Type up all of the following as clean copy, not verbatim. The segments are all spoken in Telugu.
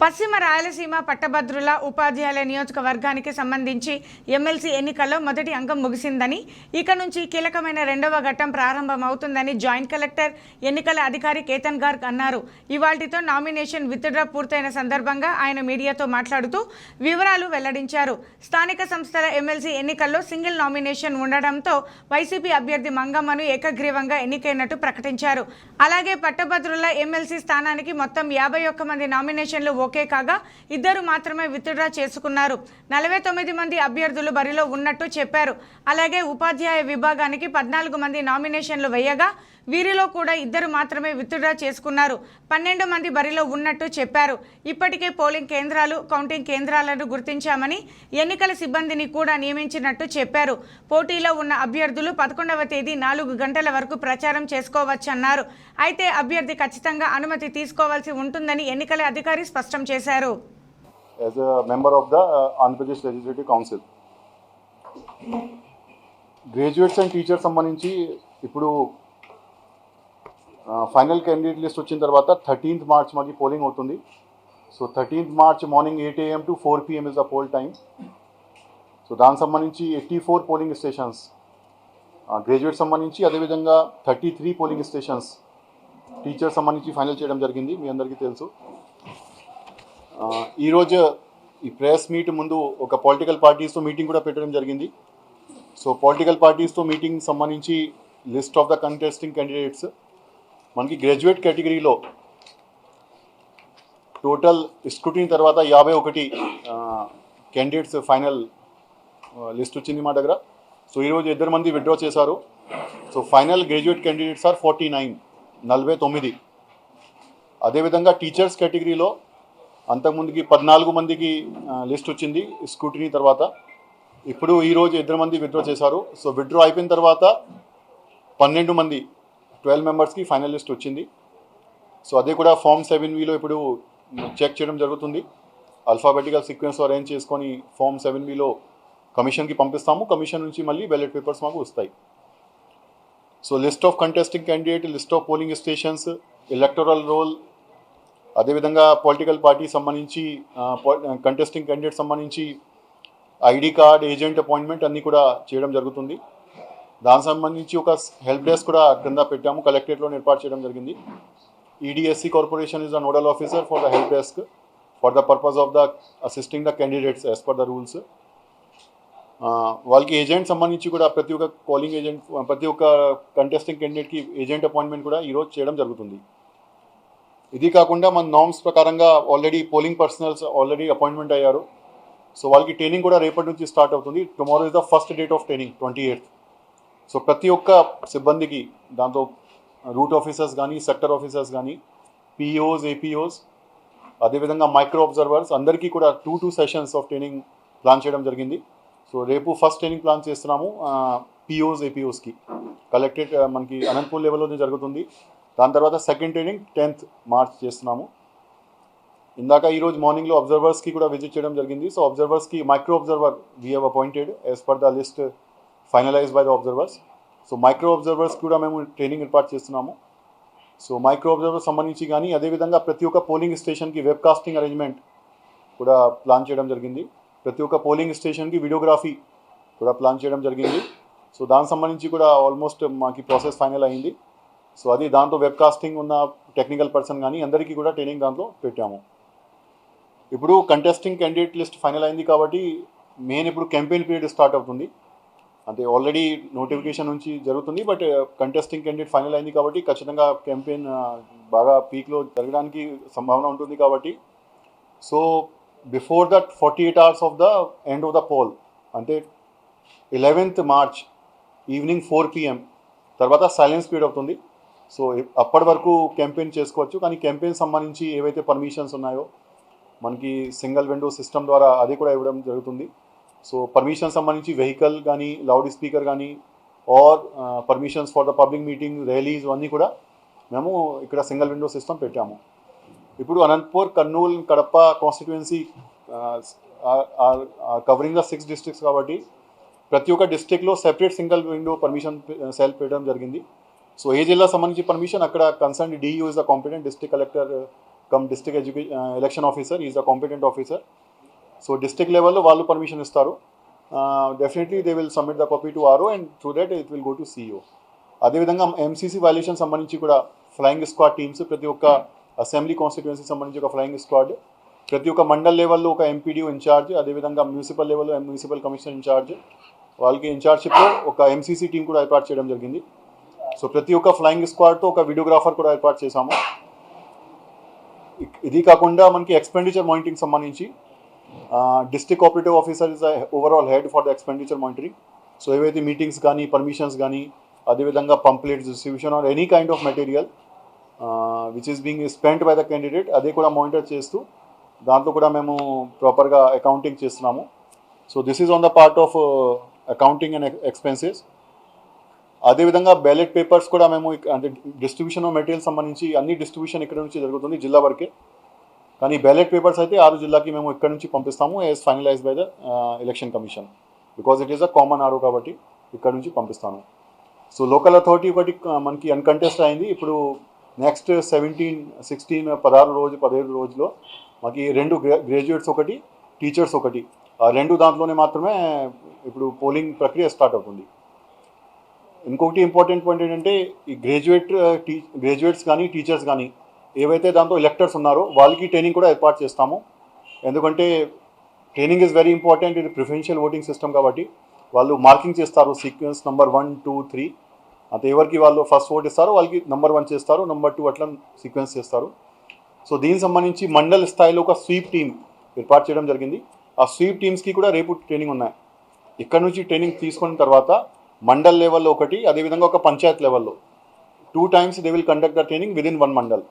పశ్చిమ రాయలసీమ పట్టభద్రుల ఉపాధ్యాయుల నియోజకవర్గానికి సంబంధించి ఎమ్మెల్సీ ఎన్నికల్లో మొదటి అంకం ముగిసిందని, ఇక నుంచి కీలకమైన రెండవ ఘట్టం ప్రారంభమవుతుందని జాయింట్ కలెక్టర్ ఎన్నికల అధికారి కేతన్ గార్గ్ అన్నారు. ఇవాల్టితో నామినేషన్ విత్డ్రా పూర్తయిన సందర్భంగా ఆయన మీడియాతో మాట్లాడుతూ వివరాలు వెల్లడించారు. స్థానిక సంస్థల ఎమ్మెల్సీ ఎన్నికల్లో సింగిల్ నామినేషన్ ఉండడంతో వైసీపీ అభ్యర్థి మంగమ్మను ఏకగ్రీవంగా ఎన్నికైనట్టు ప్రకటించారు. అలాగే పట్టభద్రుల ఎమ్మెల్సీ స్థానానికి మొత్తం 51 మంది నామినేషన్లు ఓకే కాగా 2 మాత్రమే విత్డ్రా చేసుకున్నారు. 49 మంది అభ్యర్థులు బరిలో ఉన్నట్టు చెప్పారు. అలాగే ఉపాధ్యాయ విభాగానికి 14 మంది నామినేషన్లు వేయగా వీరిలో కూడా 2 మాత్రమే విత్డ్రా చేసుకున్నారు. 12 మంది బరిలో ఉన్నట్టు చెప్పారు. ఇప్పటికే పోలింగ్ కేంద్రాలు, కౌంటింగ్ కేంద్రాలను గుర్తించామని, ఎన్నికల సిబ్బందిని కూడా నియమించినట్టు చెప్పారు. పోటీలో ఉన్న అభ్యర్థులు 11వ తేదీ 4 గంటల వరకు ప్రచారం చేసుకోవచ్చన్నారు. అయితే అభ్యర్థి ఖచ్చితంగా అనుమతి తీసుకోవాల్సి ఉంటుందని ఎన్నికల అధికారి స్పష్టం చేశారు. As a member of the Andhra Pradesh Legislative Council, graduates and teachers సంబంధించి ఇప్పుడు ఫైనల్ క్యాండిడేట్ లిస్ట్ వచ్చిన తర్వాత 13th March మాకు పోలింగ్ అవుతుంది. So 13th March morning 8 AM to 4 PM is the poll time. So దానికి సంబంధించి 84 పోలింగ్ స్టేషన్స్ గ్రాడ్యుయేట్ సంబంధించి, అదేవిధంగా 33 పోలింగ్ స్టేషన్స్ టీచర్స్ సంబంధించి ఫైనల్ చేయడం జరిగింది. మీ అందరికీ తెలుసు. ఈరోజు ఈ ప్రెస్ మీట్ ముందు ఒక పొలిటికల్ పార్టీస్తో మీటింగ్ కూడా పెట్టడం జరిగింది. సో పొలిటికల్ పార్టీస్తో మీటింగ్ సంబంధించి list of the contesting candidates మనకి గ్రాడ్యుయేట్ కేటగిరీలో టోటల్ స్క్రూటినీ తర్వాత 51 క్యాండిడేట్స్ ఫైనల్ లిస్ట్ వచ్చింది మా దగ్గర. సో ఈరోజు 2 మంది విత్డ్రా చేశారు. So final graduate candidates are 49. అదేవిధంగా టీచర్స్ కేటగిరీలో అంతకుముందుకి 14 మందికి లిస్ట్ వచ్చింది స్క్రూటినీ తర్వాత. ఇప్పుడు ఈరోజు 2 మంది విత్డ్రా చేశారు. సో విత్డ్రా అయిపోయిన తర్వాత 12 మంది 12 మెంబర్స్కి ఫైనల్ లిస్ట్ వచ్చింది. సో అదే కూడా ఫామ్ 7Vలో ఇప్పుడు చెక్ చేయడం జరుగుతుంది. అల్ఫాబెటికల్ సీక్వెన్స్ అరేంజ్ చేసుకొని ఫామ్ 7Vలో కమిషన్కి పంపిస్తాము. కమిషన్ నుంచి మళ్ళీ బ్యాలెట్ పేపర్స్ మాకు వస్తాయి. So list of contesting candidate, list of polling stations, electoral roll, అదేవిధంగా పొలిటికల్ పార్టీ సంబంధించి కంటెస్టింగ్ క్యాండిడేట్ సంబంధించి ఐడి కార్డ్, ఏజెంట్ అపాయింట్మెంట్ అన్నీ కూడా చేయడం జరుగుతుంది. దానికి సంబంధించి ఒక హెల్ప్ డెస్క్ కూడా కింద పెట్టాము, కలెక్టరేట్లో ఏర్పాటు చేయడం జరిగింది. EDSC corporation is the nodal officer for the help desk for the purpose of the assisting the candidates as per the rules. వాళ్ళకి ఏజెంట్ సంబంధించి కూడా ప్రతి ఒక్క పోలింగ్ ఏజెంట్, ప్రతి ఒక్క కంటెస్టింగ్ క్యాండిడేట్కి ఏజెంట్ అపాయింట్మెంట్ కూడా ఈరోజు చేయడం జరుగుతుంది. ఇది కాకుండా మన నార్మ్స్ ప్రకారంగా already polling personals already appointment అయ్యారు. సో వాళ్ళకి ట్రైనింగ్ కూడా రేపటి నుంచి స్టార్ట్ అవుతుంది. Tomorrow is the first date of training 28th. So ప్రతి ఒక్క సిబ్బందికి, దాంతో రూట్ ఆఫీసర్స్ కానీ, సెక్టర్ ఆఫీసర్స్ కానీ, పిఓస్, ఏపీఓస్, అదేవిధంగా మైక్రో అబ్జర్వర్స్ అందరికీ కూడా 2 సెషన్స్ ఆఫ్ ట్రైనింగ్ ప్లాన్ చేయడం జరిగింది. సో రేపు ఫస్ట్ ట్రైనింగ్ ప్లాన్ చేస్తున్నాము పిఓస్, ఏపీఓస్కి. కలెక్టరేట్ మనకి అనంతపూర్ లెవెల్లోనే జరుగుతుంది. దాని తర్వాత సెకండ్ ట్రైనింగ్ 10th March చేస్తున్నాము. ఇందాక ఈరోజు మార్నింగ్లో అబ్జర్వర్స్కి కూడా విజిట్ చేయడం జరిగింది. సో అబ్జర్వర్స్కి micro observer we have appointed as per the list finalize by the observers. So micro observers కూడా మేము ట్రైనింగ్ ఏర్పాటు చేస్తున్నాము. సో మైక్రో అబ్జర్వర్స్ సంబంధించి కానీ, అదేవిధంగా ప్రతి ఒక్క పోలింగ్ స్టేషన్కి వెబ్కాస్టింగ్ అరేంజ్మెంట్ కూడా ప్లాన్ చేయడం జరిగింది. ప్రతి ఒక్క పోలింగ్ స్టేషన్కి వీడియోగ్రఫీ కూడా ప్లాన్ చేయడం జరిగింది. సో దానికి సంబంధించి కూడా ఆల్మోస్ట్ మాకు ప్రాసెస్ ఫైనల్ అయింది. సో అది దాంతో వెబ్కాస్టింగ్ ఉన్న టెక్నికల్ పర్సన్ కానీ అందరికీ కూడా ట్రైనింగ్ దాంట్లో పెట్టాము. ఇప్పుడు కంటెస్టింగ్ క్యాండిడేట్ లిస్ట్ ఫైనల్ అయింది కాబట్టి మెయిన్ ఇప్పుడు క్యాంపెయిన్ పీరియడ్ స్టార్ట్ అవుతుంది. అంటే ఆల్రెడీ నోటిఫికేషన్ నుంచి జరుగుతుంది, బట్ కంటెస్టింగ్ క్యాండిడేట్ ఫైనల్ అయింది కాబట్టి ఖచ్చితంగా క్యాంపెయిన్ బాగా పీక్లో జరగడానికి సంభావన ఉంటుంది కాబట్టి. So before that 48 hours of the end of the poll, అంటే 11th March ఈవినింగ్ 4 PM తర్వాత సైలెన్స్ పీరియడ్ అవుతుంది. సో అప్పటి వరకు క్యాంపెయిన్ చేసుకోవచ్చు. కానీ క్యాంపెయిన్ సంబంధించి ఏవైతే పర్మిషన్స్ ఉన్నాయో మనకి సింగిల్ విండో సిస్టమ్ ద్వారా అది కూడా ఇవ్వడం జరుగుతుంది. సో పర్మిషన్ సంబంధించి వెహికల్ కానీ, లౌడ్ స్పీకర్ కానీ, or permissions for the public meeting, rallies అన్నీ కూడా మేము ఇక్కడ సింగిల్ విండో సిస్టమ్ పెట్టాము. ఇప్పుడు Anantapur, Kurnool, Kadapa constituency covering the 6 districts కాబట్టి ప్రతి ఒక్క డిస్ట్రిక్ట్లో separate single window permission cell పెట్టడం జరిగింది. సో ఏ జిల్లా సంబంధించి పర్మిషన్ అక్కడ concern DEO is the competent, district collector cum district election officer is the competent officer. So district లెవెల్లో వాళ్ళు పర్మిషన్ ఇస్తారు. Definitely they will submit the copy to RO and through that it will go to CEO. అదేవిధంగా ఎంసీసీ వైలేషన్ సంబంధించి కూడా ఫ్లయింగ్ స్క్వాడ్ టీమ్స్, ప్రతి ఒక్క అసెంబ్లీ కాన్స్టిట్యుయెన్సీ సంబంధించి ఒక ఫ్లయింగ్ స్క్వాడ్, ప్రతి ఒక్క మండల్ లెవెల్లో ఒక ఎంపీడీ ఇన్ఛార్జ్, అదేవిధంగా మున్సిపల్ లెవెల్లో మున్సిపల్ కమిషనర్ ఇన్ఛార్జ్, వాళ్ళకి ఇన్ఛార్జ్షిప్లో ఒక ఎంసీసీ టీం కూడా ఏర్పాటు చేయడం జరిగింది. సో ప్రతి ఒక్క ఫ్లయింగ్ స్క్వాడ్తో ఒక వీడియోగ్రాఫర్ కూడా ఏర్పాటు చేశాము. ఇది కాకుండా మనకి ఎక్స్పెండిచర్ మానిటరింగ్ సంబంధించి district cooperative officer is overall head for the expenditure monitoring. So ఏవైతే మీటింగ్స్ కానీ, పర్మిషన్స్ కానీ, అదేవిధంగా pamphlets distribution or any kind of material which is being spent by the candidate, అదే కూడా మానిటర్ చేస్తూ దాంట్లో కూడా మేము ప్రాపర్గా అకౌంటింగ్ చేస్తున్నాము. So this is on the part of accounting and expenses. అదేవిధంగా బ్యాలెట్ పేపర్స్ కూడా మేము అంటే డిస్ట్రిబ్యూషన్ ఆఫ్ మెటీరియల్ సంబంధించి అన్ని డిస్ట్రిబ్యూషన్ ఇక్కడ నుంచి జరుగుతుంది, జిల్లా వరకే. కానీ బ్యాలెట్ పేపర్స్ అయితే 6 జిల్లాకి మేము ఇక్కడ నుంచి పంపిస్తాము as finalise by the election commission, because it is a common RO కాబట్టి ఇక్కడ నుంచి పంపిస్తాను. సో లోకల్ అథారిటీ ఒకటి మనకి అన్కంటెస్ట్ అయింది. ఇప్పుడు నెక్స్ట్ 15 రోజుల్లో మాకు 2 గ్రాడ్యుయేట్స్ ఒకటి, టీచర్స్ ఒకటి, ఆ 2 దాంట్లోనే మాత్రమే ఇప్పుడు పోలింగ్ ప్రక్రియ స్టార్ట్ అవుతుంది. ఇంకొకటి ఇంపార్టెంట్ పాయింట్ ఏంటంటే ఈ గ్రాడ్యుయేట్స్ కానీ, టీచర్స్ కానీ ఏవైతే దాంట్లో ఎలక్టర్స్ ఉన్నారో వాళ్ళకి ట్రైనింగ్ కూడా ఏర్పాటు చేస్తాము. ఎందుకంటే ట్రైనింగ్ ఈజ్ వెరీ ఇంపార్టెంట్. ఇది ప్రిఫరెన్షియల్ ఓటింగ్ సిస్టమ్ కాబట్టి వాళ్ళు మార్కింగ్ చేస్తారు, సీక్వెన్స్ నెంబర్ 1, 2, 3. అంటే ఎవరికి వాళ్ళు ఫస్ట్ ఓట్ ఇస్తారో వాళ్ళకి నెంబర్ 1 చేస్తారు, నెంబర్ 2 అట్లా సీక్వెన్స్ చేస్తారు. సో దీనికి సంబంధించి మండల్ స్థాయిలో ఒక స్వీప్ టీమ్ ఏర్పాటు చేయడం జరిగింది. ఆ స్వీప్ టీమ్స్కి కూడా రేపు ట్రైనింగ్ ఉన్నాయి. ఇక్కడ నుంచి ట్రైనింగ్ తీసుకున్న తర్వాత మండల్ లెవెల్లో ఒకటి, అదేవిధంగా ఒక పంచాయత్ లెవెల్లో 2 times they will conduct the training within 1 mandal.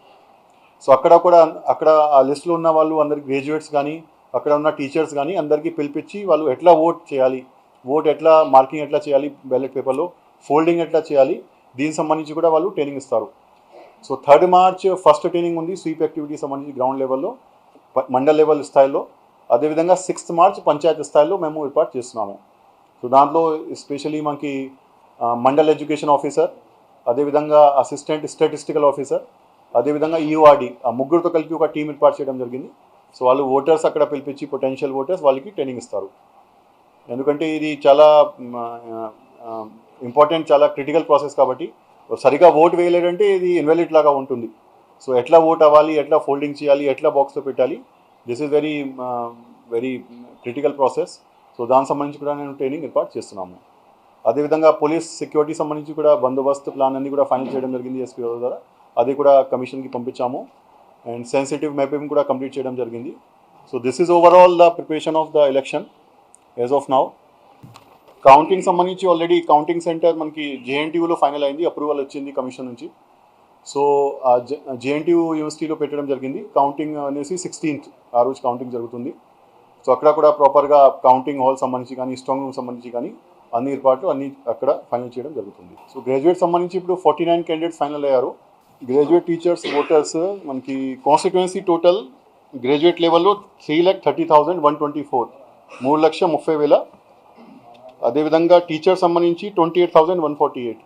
So అక్కడ ఆ లిస్టులో ఉన్న వాళ్ళు అందరికి గ్రాడ్యుయేట్స్ కానీ, అక్కడ ఉన్న టీచర్స్ కానీ అందరికీ పిలిపించి వాళ్ళు ఎట్లా ఓట్ చేయాలి, ఓట్ ఎట్లా మార్కింగ్ ఎట్లా చేయాలి, బ్యాలెట్ పేపర్లో ఫోల్డింగ్ ఎట్లా చేయాలి, దీనికి సంబంధించి కూడా వాళ్ళు ట్రైనింగ్ ఇస్తారు. So 3rd March first training ఉంది స్వీప్ యాక్టివిటీ సంబంధించి గ్రౌండ్ లెవెల్లో, మండల్ లెవెల్ స్థాయిలో. అదేవిధంగా 6th March పంచాయతీ స్థాయిలో మేము ఏర్పాటు చేస్తున్నాము. సో దాంట్లో ఎస్పెషలీ మనకి మండల్ ఎడ్యుకేషన్ ఆఫీసర్, అదేవిధంగా అసిస్టెంట్ స్టాటిస్టికల్ ఆఫీసర్, అదేవిధంగా ఈఓఆర్డి, ఆ ముగ్గురితో కలిపి ఒక టీం ఏర్పాటు చేయడం జరిగింది. సో వాళ్ళు ఓటర్స్ అక్కడ పిలిపించి పొటెన్షియల్ ఓటర్స్ వాళ్ళకి ట్రైనింగ్ ఇస్తారు. ఎందుకంటే ఇది చాలా ఇంపార్టెంట్, చాలా క్రిటికల్ ప్రాసెస్ కాబట్టి సరిగా ఓట్ వేయలేదంటే ఇది ఇన్వాలిడ్ లాగా ఉంటుంది. సో ఎట్లా ఓట్ అవ్వాలి, ఎట్లా ఫోల్డింగ్ చేయాలి, ఎట్లా బాక్స్లో పెట్టాలి, this is very critical process. So దానికి సంబంధించి కూడా నేను ట్రైనింగ్ ఏర్పాటు చేస్తున్నాము. అదేవిధంగా పోలీస్ సెక్యూరిటీ సంబంధించి కూడా బందోబస్తు ప్లాన్ అన్ని కూడా ఫైనల్ చేయడం జరిగింది ఎస్పీ ద్వారా. అది కూడా కమిషన్కి పంపించాము. అండ్ సెన్సిటివ్ మ్యాపింగ్ కూడా కంప్లీట్ చేయడం జరిగింది. So this is overall the preparation of the election as of now. Counting సంబంధించి ఆల్రెడీ కౌంటింగ్ సెంటర్ మనకి జేఎన్టీయూలో ఫైనల్ అయింది, అప్రూవల్ వచ్చింది కమిషన్ నుంచి. సో జేఎన్టీయూ యూనివర్సిటీలో పెట్టడం జరిగింది. కౌంటింగ్ అనేసి 16th ఆ రోజు కౌంటింగ్ జరుగుతుంది. సో అక్కడ కూడా ప్రాపర్గా కౌంటింగ్ హాల్ సంబంధించి కానీ, స్ట్రాంగ్ రూమ్ సంబంధించి కానీ అన్ని ఏర్పాట్లు అన్ని అక్కడ ఫైనల్ చేయడం జరుగుతుంది. సో గ్రాడ్యుయేట్ సంబంధించి ఇప్పుడు 49 candidates ఫైనల్ అయ్యారు. గ్రాడ్యుయేట్ టీచర్స్ ఓటర్స్ మనకి కాన్స్టిట్యుయెన్సీ టోటల్ గ్రాడ్యుయేట్ లెవెల్లో 3,30,124, 3,30,30,000. అదేవిధంగా టీచర్ సంబంధించి 28,148.